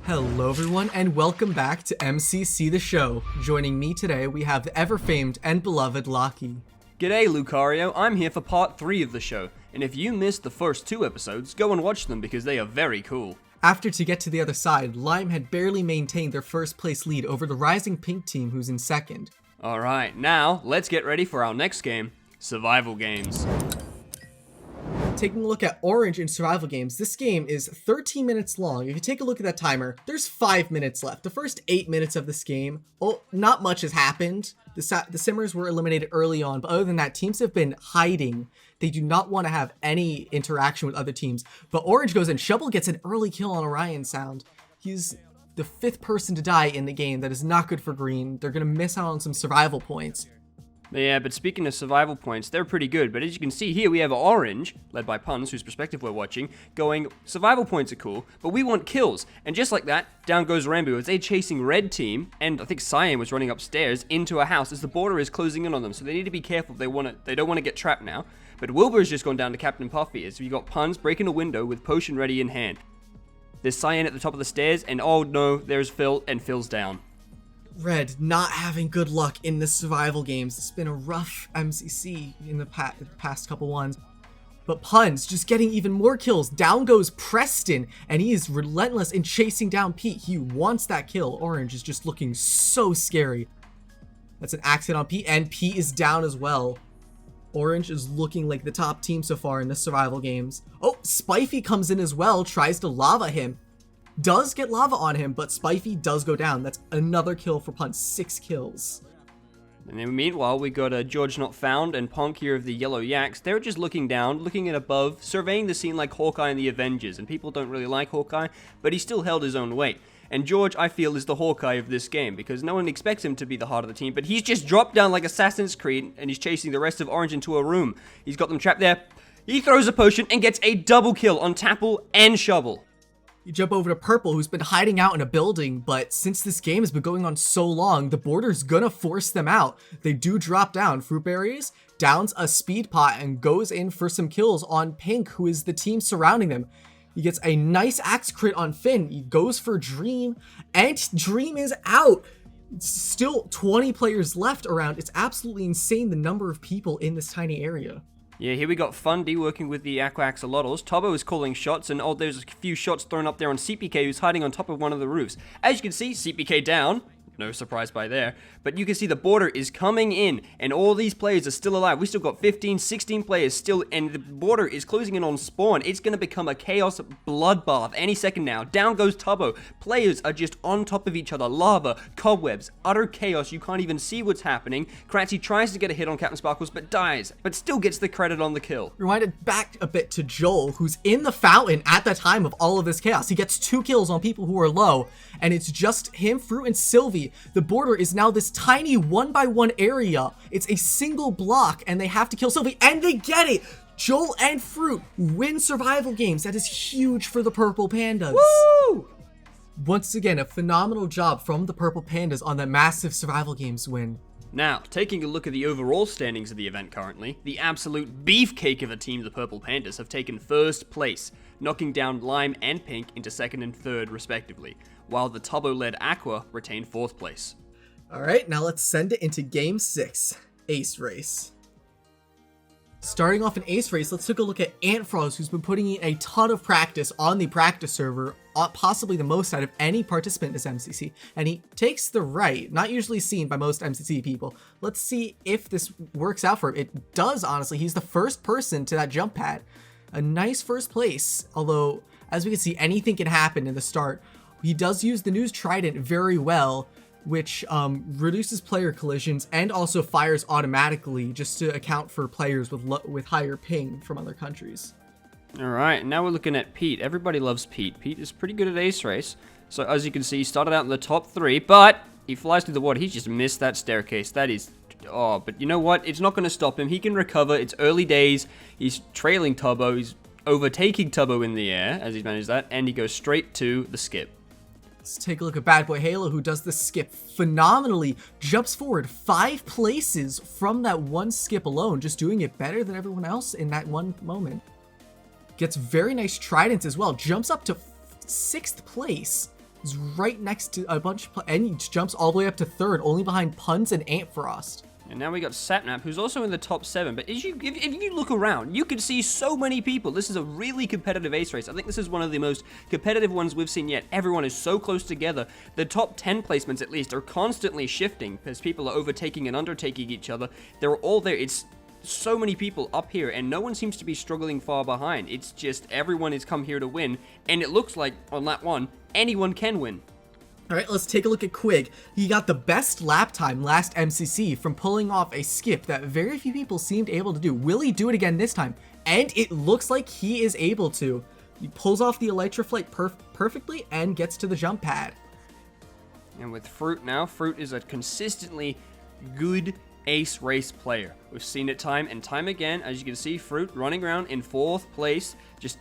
Hello everyone and welcome back to MCC the show. Joining me today we have the ever-famed and beloved Lockie. G'day Lucario, I'm here for part 3 of the show, and if you missed the first 2 episodes, go and watch them because they are very cool. After To Get to the Other Side, Lime had barely maintained their first place lead over the rising pink team who's in second. Alright, now let's get ready for our next game, Survival Games. Taking a look at Orange in Survival Games, this game is 13 minutes long. If you take a look at that timer, there's 5 minutes left. The first 8 minutes of this game, not much has happened. The Simmers were eliminated early on, but other than that, teams have been hiding. They do not want to have any interaction with other teams. But Orange goes in. Shovel gets an early kill on Orion Sound. He's the 5th person to die in the game. That is not good for Green. They're going to miss out on some survival points. Yeah, but speaking of survival points, they're pretty good. But as you can see here, we have Orange, led by Punz, whose perspective we're watching, going, survival points are cool, but we want kills. And just like that, down goes Rambo as they're chasing Red Team, and I think Cyan was running upstairs into a house as the border is closing in on them. So they need to be careful if they don't want to get trapped now. But Wilbur has just gone down to Captain Puffy as we got Punz breaking a window with potion ready in hand. There's Cyan at the top of the stairs, and oh no, there's Phil, and Phil's down. Red not having good luck in the survival games. It's been a rough MCC in the past couple ones. But Punz just getting even more kills. Down goes Preston, and he is relentless in chasing down Pete. He wants that kill. Orange is just looking so scary. That's an accident on Pete, and Pete is down as well. Orange is looking like the top team so far in the survival games. Oh, Spifey comes in as well, tries to lava him. Does get lava on him, but Spifey does go down. That's another kill for Punz. 6 kills. And then meanwhile, we got George Not Found and Ponk here of the Yellow Yaks. They're just looking down, looking at above, surveying the scene like Hawkeye and the Avengers. And people don't really like Hawkeye, but he still held his own weight. And George, I feel, is the Hawkeye of this game, because no one expects him to be the heart of the team, but he's just dropped down like Assassin's Creed, and he's chasing the rest of Orange into a room. He's got them trapped there. He throws a potion and gets a double kill on Tapple and Shovel. You jump over to Purple, who's been hiding out in a building, but since this game has been going on so long, the border's gonna force them out. They do drop down. Fruitberries downs a speed pot and goes in for some kills on Pink, who is the team surrounding them. He gets a nice axe crit on Finn. He goes for Dream, and Dream is out. Still 20 players left around. It's absolutely insane the number of people in this tiny area. Yeah, here we got Fundy working with the Aqua Axolotls. Tobo is calling shots, and oh, there's a few shots thrown up there on CPK, who's hiding on top of one of the roofs. As you can see, CPK down. No surprise by there. But you can see the border is coming in, and all these players are still alive. We still got 15, 16 players still, and the border is closing in on spawn. It's going to become a chaos bloodbath any second now. Down goes Tubbo. Players are just on top of each other. Lava, cobwebs, utter chaos. You can't even see what's happening. Kratzy tries to get a hit on Captain Sparkles, but dies, but still gets the credit on the kill. Rewinded back a bit to Joel, who's in the fountain at the time of all of this chaos. He gets 2 kills on people who are low, and it's just him, Fruit, and Sylvie. The border is now this tiny 1-by-1 area. It's a single block, and they have to kill Sylvie, and they get it! Joel and Fruit win survival games. That is huge for the Purple Pandas. Woo! Once again, a phenomenal job from the Purple Pandas on that massive survival games win. Now, taking a look at the overall standings of the event currently, the absolute beefcake of a team, the Purple Pandas, have taken first place, knocking down Lime and Pink into second and third respectively, while the Tubbo-led Aqua retained 4th place. Alright, now let's send it into Game 6, Ace Race. Starting off in Ace Race, let's take a look at Antfrost, who's been putting in a ton of practice on the practice server, possibly the most out of any participant in this MCC, and he takes the right, not usually seen by most MCC people. Let's see if this works out for him. It does, honestly. He's the first person to that jump pad. A nice first place, although, as we can see, anything can happen in the start. He does use the News Trident very well, which reduces player collisions and also fires automatically just to account for players with higher ping from other countries. Alright, now we're looking at Pete. Everybody loves Pete. Pete is pretty good at Ace Race. So as you can see, he started out in the top 3, but he flies through the water. He just missed that staircase. That is... Oh, but you know what? It's not going to stop him. He can recover. It's early days. He's trailing Tubbo. He's overtaking Tubbo in the air as he's managed that, and he goes straight to the skip. Let's take a look at Bad Boy Halo, who does the skip phenomenally, jumps forward 5 places from that one skip alone, just doing it better than everyone else in that one moment. Gets very nice tridents as well, jumps up to 6th place. He's right next to a bunch of and he jumps all the way up to 3rd, only behind Punz and Antfrost. And now we got Sapnap, who's also in the top 7. But if you look around, you can see so many people. This is a really competitive ace race. I think this is one of the most competitive ones we've seen yet. Everyone is so close together. The top 10 placements, at least, are constantly shifting as people are overtaking and undertaking each other. They're all there. It's so many people up here, and no one seems to be struggling far behind. It's just everyone has come here to win, and it looks like on lap 1, anyone can win. All right, let's take a look at Quig. He got the best lap time last MCC from pulling off a skip that very few people seemed able to do. Will he do it again this time? And it looks like he is able to. He pulls off the Elytra Flight perfectly and gets to the jump pad. And with Fruit now, Fruit is a consistently good ace race player. We've seen it time and time again. As you can see, Fruit running around in 4th place. Just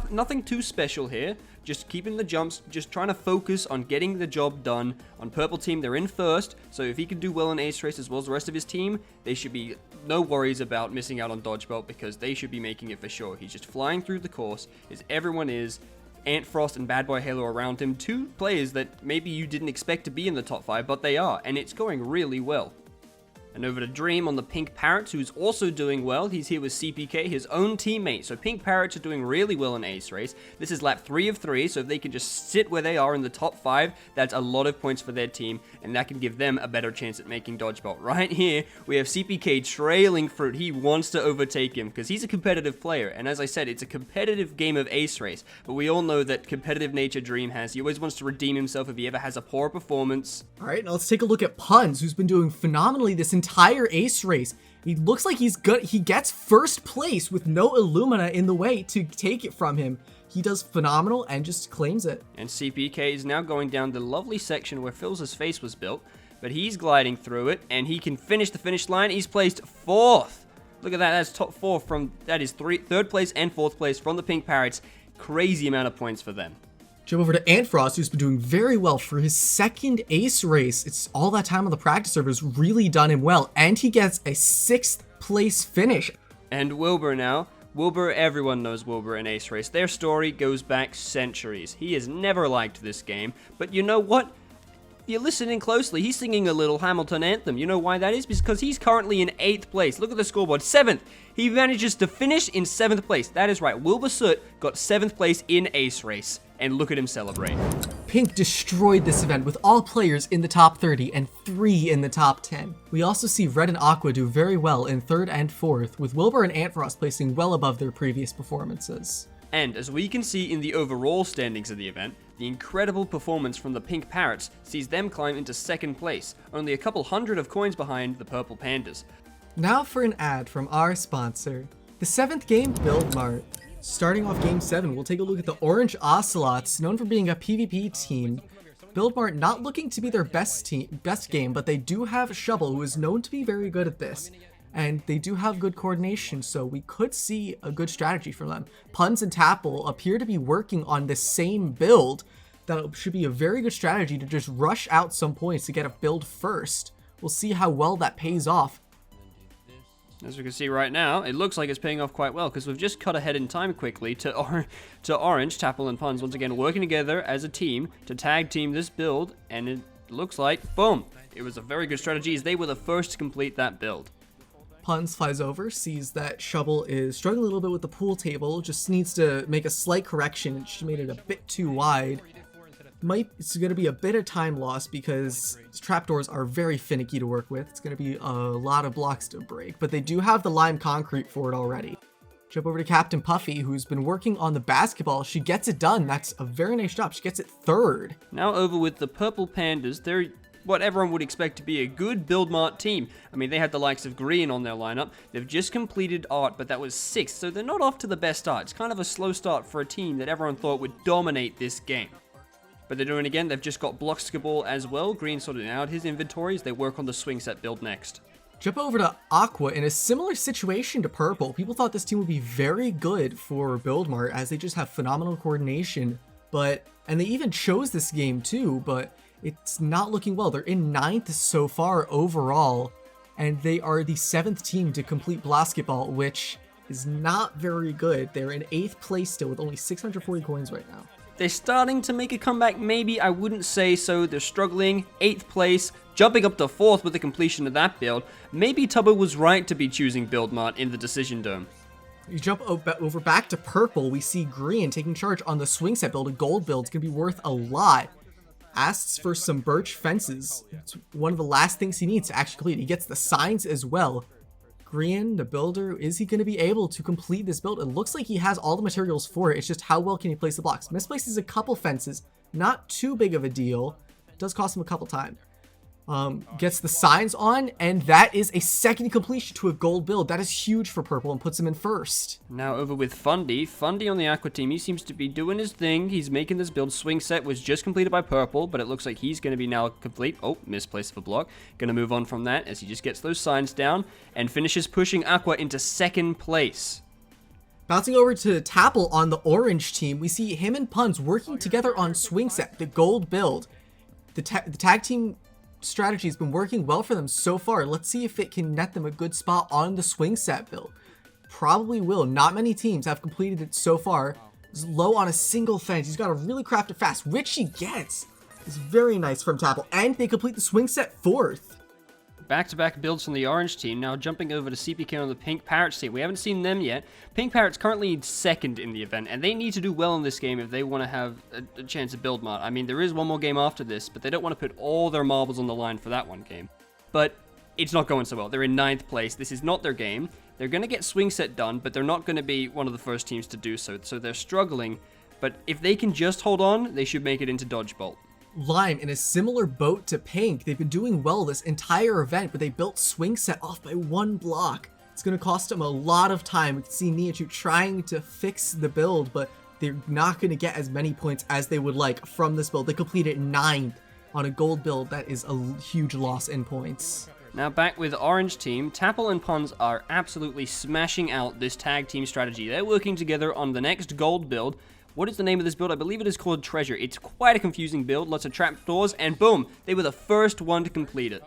nothing too special here. Just keeping the jumps, just trying to focus on getting the job done. On purple team, they're in 1st, so if he can do well in ace race as well as the rest of his team, they should be no worries about missing out on dodge belt because they should be making it for sure. He's just flying through the course, as everyone is. Antfrost and Bad Boy Halo around him, 2 players that maybe you didn't expect to be in the top 5, but they are, and it's going really well. And over to Dream on the Pink Parrots, who's also doing well. He's here with CPK, his own teammate. So Pink Parrots are doing really well in Ace Race. This is lap 3 of 3, so if they can just sit where they are in the top 5, that's a lot of points for their team, and that can give them a better chance at making dodge belt. Right here, we have CPK trailing Fruit. He wants to overtake him because he's a competitive player, and as I said, it's a competitive game of Ace Race, but we all know that competitive nature Dream has. He always wants to redeem himself if he ever has a poor performance. All right, now let's take a look at Punz, who's been doing phenomenally this entire ace race. He looks like he's good. He gets 1st place with no Illumina in the way to take it from him. He does phenomenal and just claims it. And CPK is now going down the lovely section where Phil's face was built, but he's gliding through it and he can finish the finish line. He's placed 4th. Look at that. That's top 4 from, that is 3rd place and 4th place from the Pink Parrots. Crazy amount of points for them. Jump over to Antfrost, who's been doing very well for his 2nd ace race. It's all that time on the practice server has really done him well, and he gets a 6th place finish. And Wilbur now. Wilbur, everyone knows Wilbur in Ace Race. Their story goes back centuries. He has never liked this game, but you know what? If you're listening closely, he's singing a little Hamilton anthem. You know why that is? Because he's currently in 8th place. Look at the scoreboard, 7th. He manages to finish in 7th place. That is right. Wilbur Soot got 7th place in Ace Race. And look at him celebrate. Pink destroyed this event with all players in the top 30 and 3 in the top 10. We also see Red and Aqua do very well in 3rd and 4th, with Wilbur and Antfrost placing well above their previous performances. And as we can see in the overall standings of the event, the incredible performance from the Pink Parrots sees them climb into 2nd place, only a couple hundred of coins behind the Purple Pandas. Now for an ad from our sponsor, the 7th game Build Mart. Starting off Game 7, we'll take a look at the Orange Ocelots, known for being a PvP team. Build Mart not looking to be their best game, but they do have Shovel, who is known to be very good at this. And they do have good coordination, so we could see a good strategy from them. Punz and Tapple appear to be working on the same build. That should be a very good strategy to just rush out some points to get a build first. We'll see how well that pays off. As we can see right now, it looks like it's paying off quite well because we've just cut ahead in time quickly to Orange, Tapple, and Punz once again working together as a team to tag team this build, and it looks like, boom, it was a very good strategy as they were the first to complete that build. Punz flies over, sees that Shovel is struggling a little bit with the pool table, just needs to make a slight correction. She made it a bit too wide. It's going to be a bit of time loss because trapdoors are very finicky to work with. It's going to be a lot of blocks to break, but they do have the lime concrete for it already. Jump over to Captain Puffy, who's been working on the basketball. She gets it done. That's a very nice job. She gets it 3rd. Now over with the Purple Pandas. They're what everyone would expect to be a good Build Mart team. I mean, they had the likes of Grian on their lineup. They've just completed Art, but that was 6th, so they're not off to the best start. It's kind of a slow start for a team that everyone thought would dominate this game. But they're doing it again. They've just got Blockskiball as well. Green sorting out his inventory as they work on the swing set build next. Jump over to Aqua in a similar situation to Purple. People thought this team would be very good for Build Mart as they just have phenomenal coordination. And they even chose this game too, but it's not looking well. They're in 9th so far overall, and they are the 7th team to complete Blockskiball, which is not very good. They're in 8th place still with only 640 coins right now. They're starting to make a comeback, maybe. I wouldn't say so. They're struggling. 8th place, jumping up to 4th with the completion of that build. Maybe Tubbo was right to be choosing Build Mart in the Decision Dome. You jump over back to purple, we see Grian taking charge on the swing set build. A gold build. It's going to be worth a lot. Asks for some birch fences. It's one of the last things he needs to actually complete. He gets the signs as well. Grian, the builder, is he going to be able to complete this build? It looks like he has all the materials for it. It's just how well can he place the blocks. Misplaces a couple fences. Not too big of a deal. Does cost him a couple times. Gets the signs on, and that is a second completion to a gold build. That is huge for purple and puts him in first. Now over with Fundy. Fundy on the aqua team, he seems to be doing his thing. He's making this build. Swing set was just completed by purple, but it looks like he's going to be now complete. Oh, misplaced of a block. Going to move on from that as he just gets those signs down and finishes pushing aqua into 2nd place. Bouncing over to Tapple on the orange team, we see him and Punz working together on swing set, the gold build. The tag team strategy has been working well for them so far. Let's see if it can net them a good spot on the swing set build. Probably will. Not many teams have completed it so far. He's low on a single fence. He's got to really craft it fast, which he gets. It's very nice from Tapple. And they complete the swing set 4th. Back-to-back builds from the orange team, now jumping over to CPK on the pink parrots team. We haven't seen them yet. Pink parrots currently 2nd in the event, and they need to do well in this game if they want to have a chance to build Mart. I mean, there is one more game after this, but they don't want to put all their marbles on the line for that one game. But it's not going so well. They're in 9th place. This is not their game. They're going to get swing set done, but they're not going to be one of the first teams to do so. So they're struggling, but if they can just hold on, they should make it into Dodgeball. Lime in a similar boat to Pink. They've been doing well this entire event, but they built swing set off by 1 block. It's going to cost them a lot of time. We can see MiChu trying to fix the build, but they're not going to get as many points as they would like from this build. They completed 9th on a gold build. That is a huge loss in points. Now back with orange team, Tapple and Punz are absolutely smashing out this tag team strategy. They're working together on the next gold build. What is the name of this build? I believe it is called Treasure. It's quite a confusing build, lots of trapdoors, and boom, they were the first one to complete it.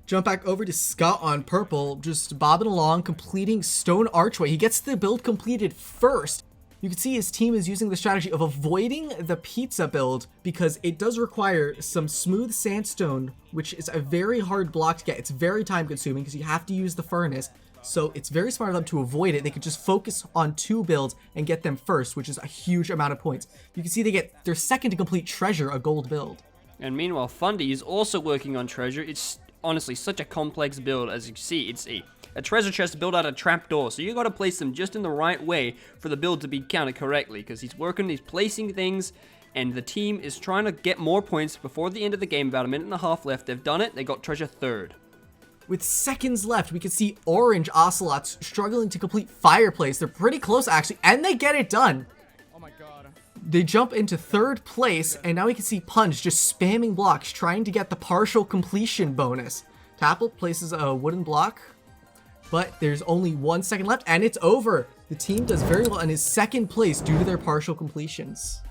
Jump back over to Scott on purple, just bobbing along, completing Stone Archway. He gets the build completed first. You can see his team is using the strategy of avoiding the pizza build because it does require some smooth sandstone, which is a very hard block to get. It's very time consuming because you have to use the furnace. So it's very smart of them to avoid it. They could just focus on 2 builds and get them first, which is a huge amount of points. You can see they get their second to complete Treasure, a gold build. And meanwhile, Fundy is also working on Treasure. It's honestly such a complex build. As you can see, it's a treasure chest built out of trapdoors. So you got to place them just in the right way for the build to be counted correctly. Because he's placing things, and the team is trying to get more points before the end of the game. About a minute and a half left. They've done it. They got Treasure 3rd. With seconds left, we can see orange ocelots struggling to complete Fireplace. They're pretty close, actually, and they get it done. Oh my god. They jump into 3rd place, and now we can see Punch just spamming blocks, trying to get the partial completion bonus. Tapple places a wooden block, but there's only 1 second left, and it's over. The team does very well and is 2nd place due to their partial completions.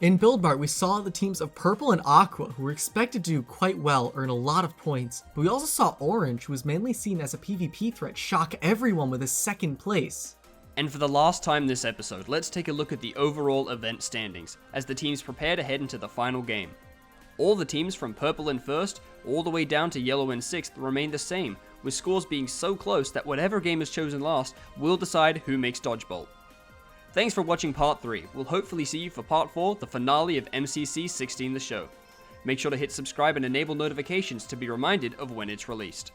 In Build Mart, we saw the teams of Purple and Aqua, who were expected to do quite well, earn a lot of points. But we also saw Orange, who was mainly seen as a PvP threat, shock everyone with his 2nd place. And for the last time this episode, let's take a look at the overall event standings, as the teams prepare to head into the final game. All the teams from Purple in 1st, all the way down to Yellow in 6th remain the same, with scores being so close that whatever game is chosen last will decide who makes Dodgeball. Thanks for watching part 3. We'll hopefully see you for part 4, the finale of MCC 16 The Show. Make sure to hit subscribe and enable notifications to be reminded of when it's released.